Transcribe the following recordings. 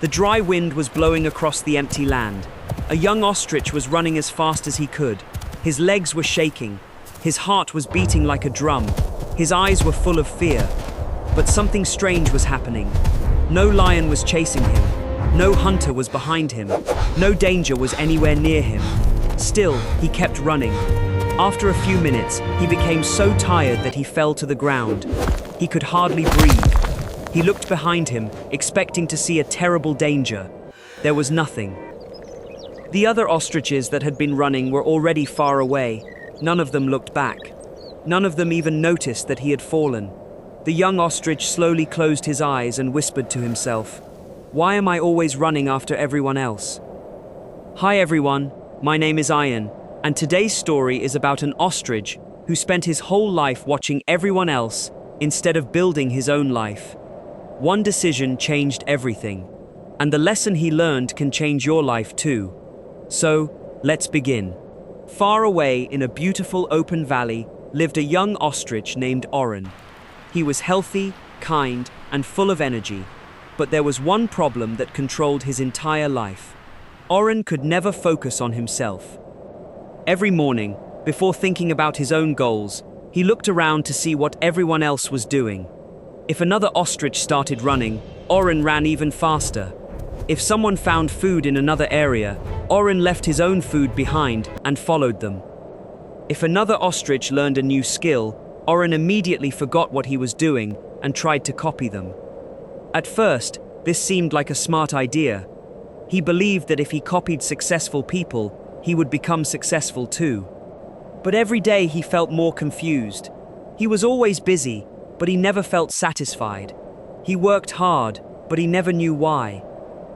The dry wind was blowing across the empty land. A young ostrich was running as fast as he could. His legs were shaking. His heart was beating like a drum. His eyes were full of fear. But something strange was happening. No lion was chasing him. No hunter was behind him. No danger was anywhere near him. Still, he kept running. After a few minutes, he became so tired that he fell to the ground. He could hardly breathe. He looked behind him, expecting to see a terrible danger. There was nothing. The other ostriches that had been running were already far away. None of them looked back. None of them even noticed that he had fallen. The young ostrich slowly closed his eyes and whispered to himself, "Why am I always running after everyone else?" Hi everyone, my name is Ian, and today's story is about an ostrich who spent his whole life watching everyone else instead of building his own life. One decision changed everything, and the lesson he learned can change your life too. So, let's begin. Far away in a beautiful open valley lived a young ostrich named Oren. He was healthy, kind, and full of energy, but there was one problem that controlled his entire life. Oren could never focus on himself. Every morning, before thinking about his own goals, he looked around to see what everyone else was doing. If another ostrich started running, Oren ran even faster. If someone found food in another area, Oren left his own food behind and followed them. If another ostrich learned a new skill, Oren immediately forgot what he was doing and tried to copy them. At first, this seemed like a smart idea. He believed that if he copied successful people, he would become successful too. But every day he felt more confused. He was always busy, but he never felt satisfied. He worked hard, but he never knew why.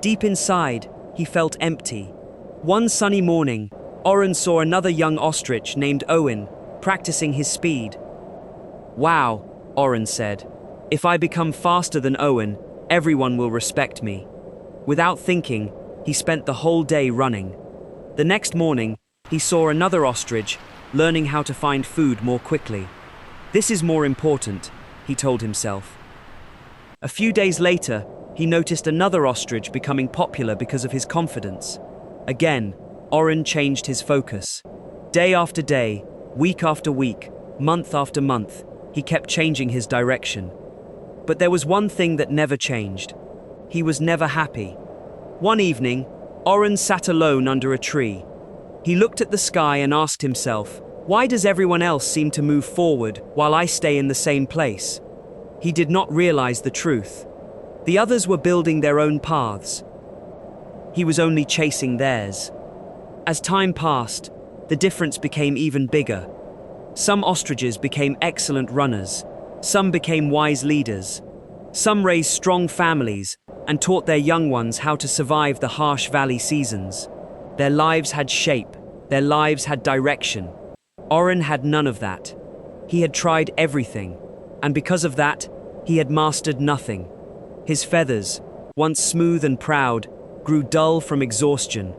Deep inside, he felt empty. One sunny morning, Oren saw another young ostrich named Owen practicing his speed. "Wow," Oren said. "If I become faster than Owen, everyone will respect me." Without thinking, he spent the whole day running. The next morning, he saw another ostrich learning how to find food more quickly. "This is more important," he told himself. A few days later, he noticed another ostrich becoming popular because of his confidence. Again, Oren changed his focus. Day after day, week after week, month after month, he kept changing his direction. But there was one thing that never changed. He was never happy. One evening, Oren sat alone under a tree. He looked at the sky and asked himself, "Why does everyone else seem to move forward while I stay in the same place?" He did not realize the truth. The others were building their own paths. He was only chasing theirs. As time passed, the difference became even bigger. Some ostriches became excellent runners. Some became wise leaders. Some raised strong families and taught their young ones how to survive the harsh valley seasons. Their lives had shape. Their lives had direction. Oren had none of that. He had tried everything, and because of that, he had mastered nothing. His feathers, once smooth and proud, grew dull from exhaustion.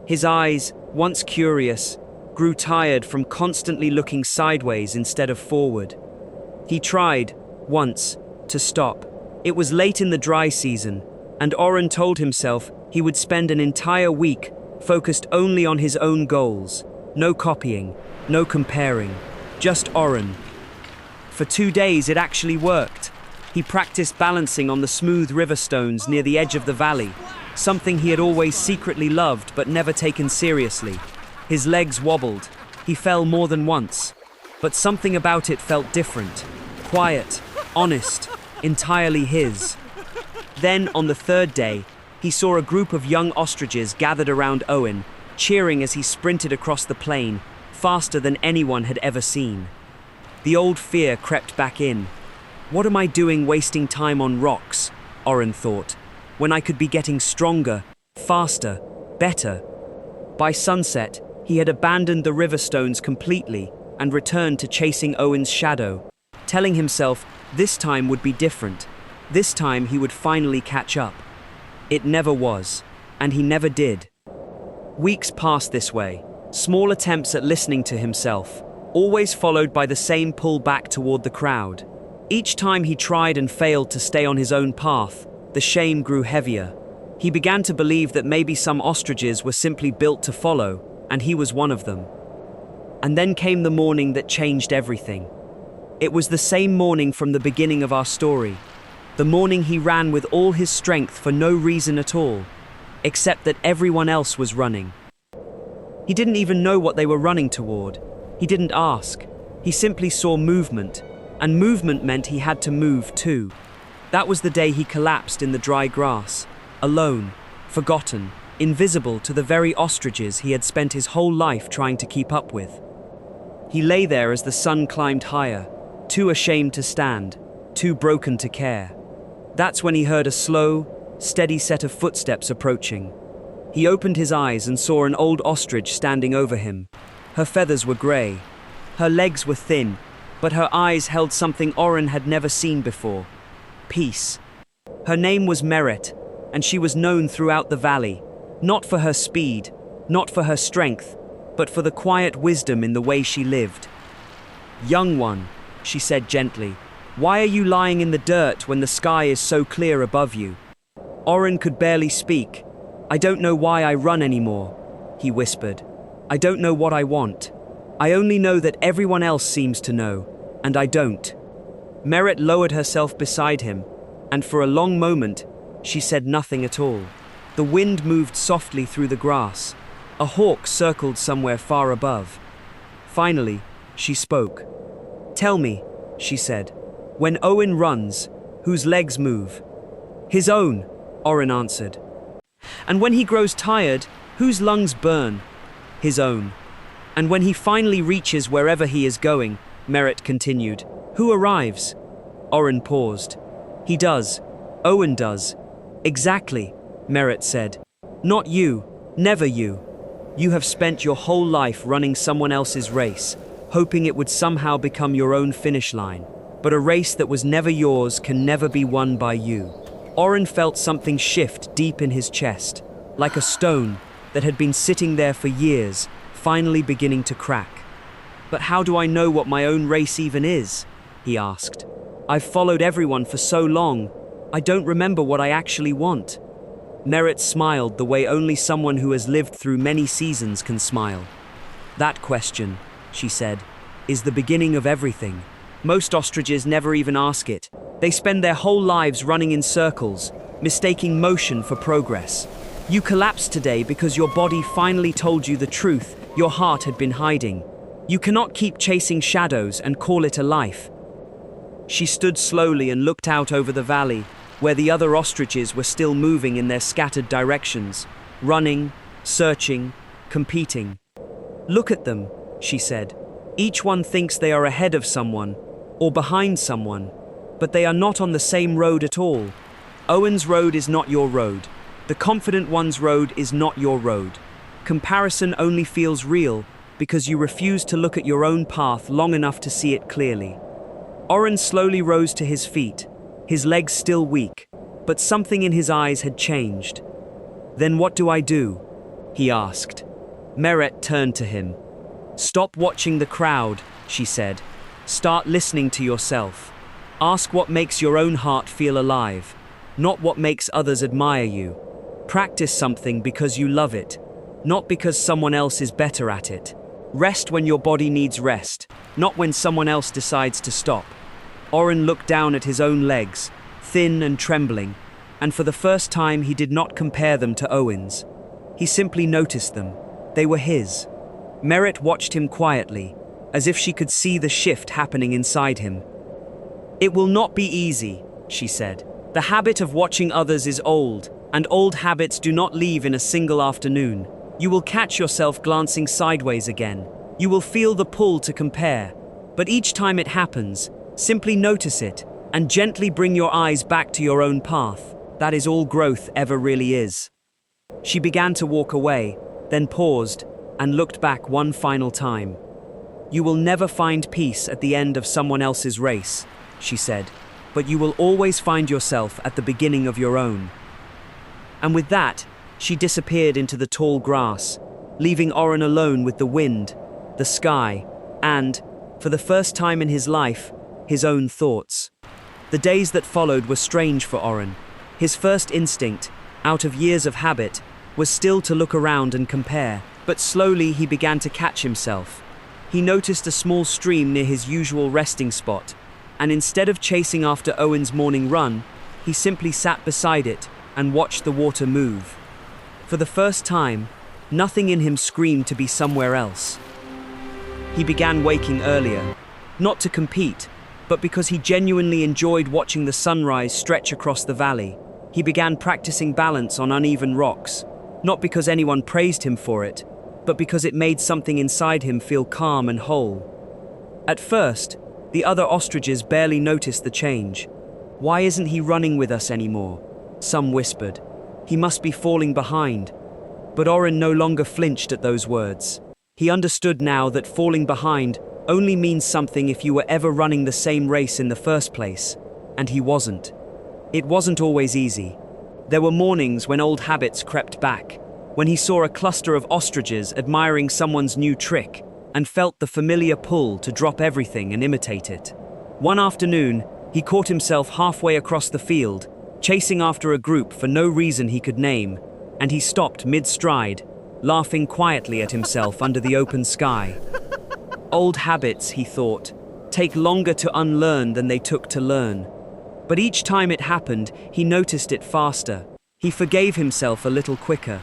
His eyes, once curious, grew tired from constantly looking sideways instead of forward. He tried, once, to stop. It was late in the dry season, and Oren told himself he would spend an entire week focused only on his own goals. No copying, no comparing, just Oren. For 2 days it actually worked. He practiced balancing on the smooth river stones near the edge of the valley, something he had always secretly loved but never taken seriously. His legs wobbled. He fell more than once. But something about it felt different. Quiet, honest, entirely his. Then, on the third day, he saw a group of young ostriches gathered around Owen, cheering as he sprinted across the plain, faster than anyone had ever seen. The old fear crept back in. "What am I doing wasting time on rocks?" Oren thought, "when I could be getting stronger, faster, better." By sunset, he had abandoned the river stones completely and returned to chasing Owen's shadow, telling himself this time would be different. This time he would finally catch up. It never was, and he never did. Weeks passed this way, small attempts at listening to himself, always followed by the same pull back toward the crowd. Each time he tried and failed to stay on his own path, the shame grew heavier. He began to believe that maybe some ostriches were simply built to follow, and he was one of them. And then came the morning that changed everything. It was the same morning from the beginning of our story. The morning he ran with all his strength for no reason at all, except that everyone else was running. He didn't even know what they were running toward. He didn't ask. He simply saw movement, and movement meant he had to move too. That was the day he collapsed in the dry grass, alone, forgotten, invisible to the very ostriches he had spent his whole life trying to keep up with. He lay there as the sun climbed higher, too ashamed to stand, too broken to care. That's when he heard a slow, steady set of footsteps approaching. He opened his eyes and saw an old ostrich standing over him. Her feathers were grey. Her legs were thin, but her eyes held something Oren had never seen before: peace. Her name was Merit, and she was known throughout the valley, not for her speed, not for her strength, but for the quiet wisdom in the way she lived. "Young one," she said gently, "why are you lying in the dirt when the sky is so clear above you?" Oren could barely speak. "I don't know why I run anymore," he whispered. "I don't know what I want. I only know that everyone else seems to know, and I don't." Merit lowered herself beside him, and for a long moment, she said nothing at all. The wind moved softly through the grass. A hawk circled somewhere far above. Finally, she spoke. "Tell me," she said, "when Owen runs, whose legs move?" "His own," Oren answered. "And when he grows tired, whose lungs burn?" "His own." "And when he finally reaches wherever he is going," Merit continued, "who arrives?" Oren paused. "He does. Owen does." "Exactly," Merit said. "Not you, never you. You have spent your whole life running someone else's race, hoping it would somehow become your own finish line. But a race that was never yours can never be won by you." Oren felt something shift deep in his chest, like a stone that had been sitting there for years, finally beginning to crack. "But how do I know what my own race even is?" he asked. "I've followed everyone for so long, I don't remember what I actually want." Merit smiled the way only someone who has lived through many seasons can smile. "That question," she said, "is the beginning of everything. Most ostriches never even ask it. They spend their whole lives running in circles, mistaking motion for progress. You collapsed today because your body finally told you the truth your heart had been hiding. You cannot keep chasing shadows and call it a life." She stood slowly and looked out over the valley, where the other ostriches were still moving in their scattered directions, running, searching, competing. "Look at them," she said. "Each one thinks they are ahead of someone, or behind someone, but they are not on the same road at all. Owen's road is not your road. The confident one's road is not your road. Comparison only feels real because you refuse to look at your own path long enough to see it clearly." Oren slowly rose to his feet, his legs still weak, but something in his eyes had changed. "Then what do I do?" he asked. Merit turned to him. "Stop watching the crowd," she said. "Start listening to yourself. Ask what makes your own heart feel alive, not what makes others admire you. Practice something because you love it, not because someone else is better at it. Rest when your body needs rest, not when someone else decides to stop." Oren looked down at his own legs, thin and trembling, and for the first time he did not compare them to Owen's. He simply noticed them. They were his. Merit watched him quietly, as if she could see the shift happening inside him. "It will not be easy," she said. "The habit of watching others is old, and old habits do not leave in a single afternoon. You will catch yourself glancing sideways again. You will feel the pull to compare. But each time it happens, simply notice it, and gently bring your eyes back to your own path. That is all growth ever really is." She began to walk away, then paused, and looked back one final time. "You will never find peace at the end of someone else's race," she said, "but you will always find yourself at the beginning of your own." And with that, she disappeared into the tall grass, leaving Oren alone with the wind, the sky, and, for the first time in his life, his own thoughts. The days that followed were strange for Oren. His first instinct, out of years of habit, was still to look around and compare. But slowly he began to catch himself. He noticed a small stream near his usual resting spot, and instead of chasing after Owen's morning run, he simply sat beside it and watched the water move. For the first time, nothing in him screamed to be somewhere else. He began waking earlier, not to compete, but because he genuinely enjoyed watching the sunrise stretch across the valley. He began practicing balance on uneven rocks, not because anyone praised him for it, but because it made something inside him feel calm and whole. At first, the other ostriches barely noticed the change. "Why isn't he running with us anymore?" some whispered. "He must be falling behind." But Oren no longer flinched at those words. He understood now that falling behind only means something if you were ever running the same race in the first place, and he wasn't. It wasn't always easy. There were mornings when old habits crept back, when he saw a cluster of ostriches admiring someone's new trick and felt the familiar pull to drop everything and imitate it. One afternoon, he caught himself halfway across the field, chasing after a group for no reason he could name, and he stopped mid-stride, laughing quietly at himself under the open sky. Old habits, he thought, take longer to unlearn than they took to learn. But each time it happened, he noticed it faster. He forgave himself a little quicker,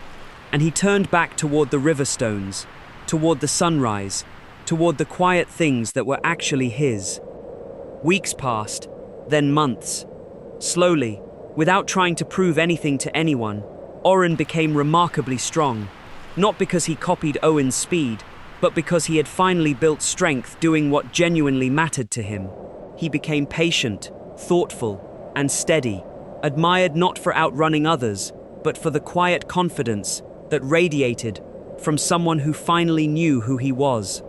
and he turned back toward the river stones, toward the sunrise, toward the quiet things that were actually his. Weeks passed, then months. Slowly, without trying to prove anything to anyone, Oren became remarkably strong, not because he copied Owen's speed, but because he had finally built strength doing what genuinely mattered to him. He became patient, thoughtful, and steady, admired not for outrunning others, but for the quiet confidence that radiated from someone who finally knew who he was.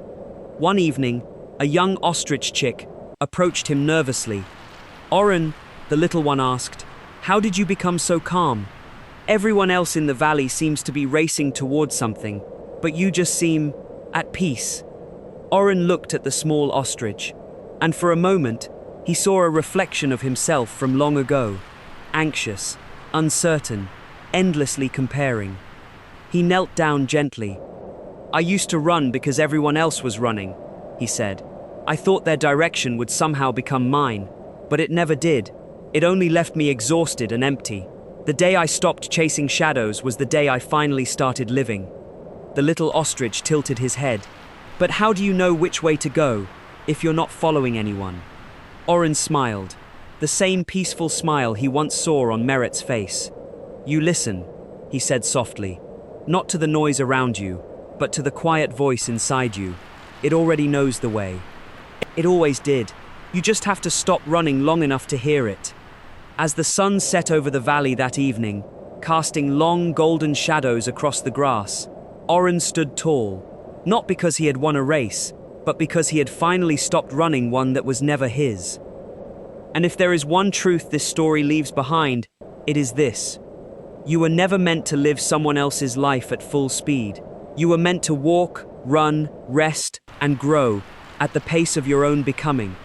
One evening, a young ostrich chick approached him nervously. "Oren," the little one asked, "how did you become so calm? Everyone else in the valley seems to be racing towards something, but you just seem at peace." Oren looked at the small ostrich, and for a moment, he saw a reflection of himself from long ago, anxious, uncertain, endlessly comparing. He knelt down gently. "I used to run because everyone else was running," he said. "I thought their direction would somehow become mine, but it never did. It only left me exhausted and empty. The day I stopped chasing shadows was the day I finally started living." The little ostrich tilted his head. "But how do you know which way to go if you're not following anyone?" Oren smiled, the same peaceful smile he once saw on Merritt's face. "You listen," he said softly, "not to the noise around you, but to the quiet voice inside you. It already knows the way. It always did. You just have to stop running long enough to hear it." As the sun set over the valley that evening, casting long golden shadows across the grass, Oren stood tall, not because he had won a race, but because he had finally stopped running one that was never his. And if there is one truth this story leaves behind, it is this. You were never meant to live someone else's life at full speed. You were meant to walk, run, rest, and grow at the pace of your own becoming.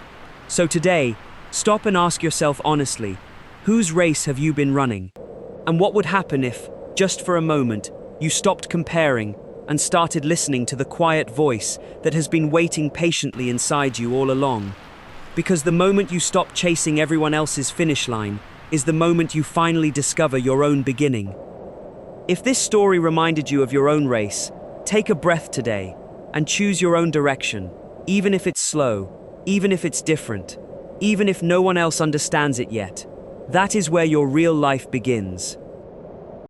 So today, stop and ask yourself honestly, whose race have you been running? And what would happen if, just for a moment, you stopped comparing and started listening to the quiet voice that has been waiting patiently inside you all along? Because the moment you stop chasing everyone else's finish line is the moment you finally discover your own beginning. If this story reminded you of your own race, take a breath today and choose your own direction, even if it's slow, even if it's different, even if no one else understands it yet. That is where your real life begins.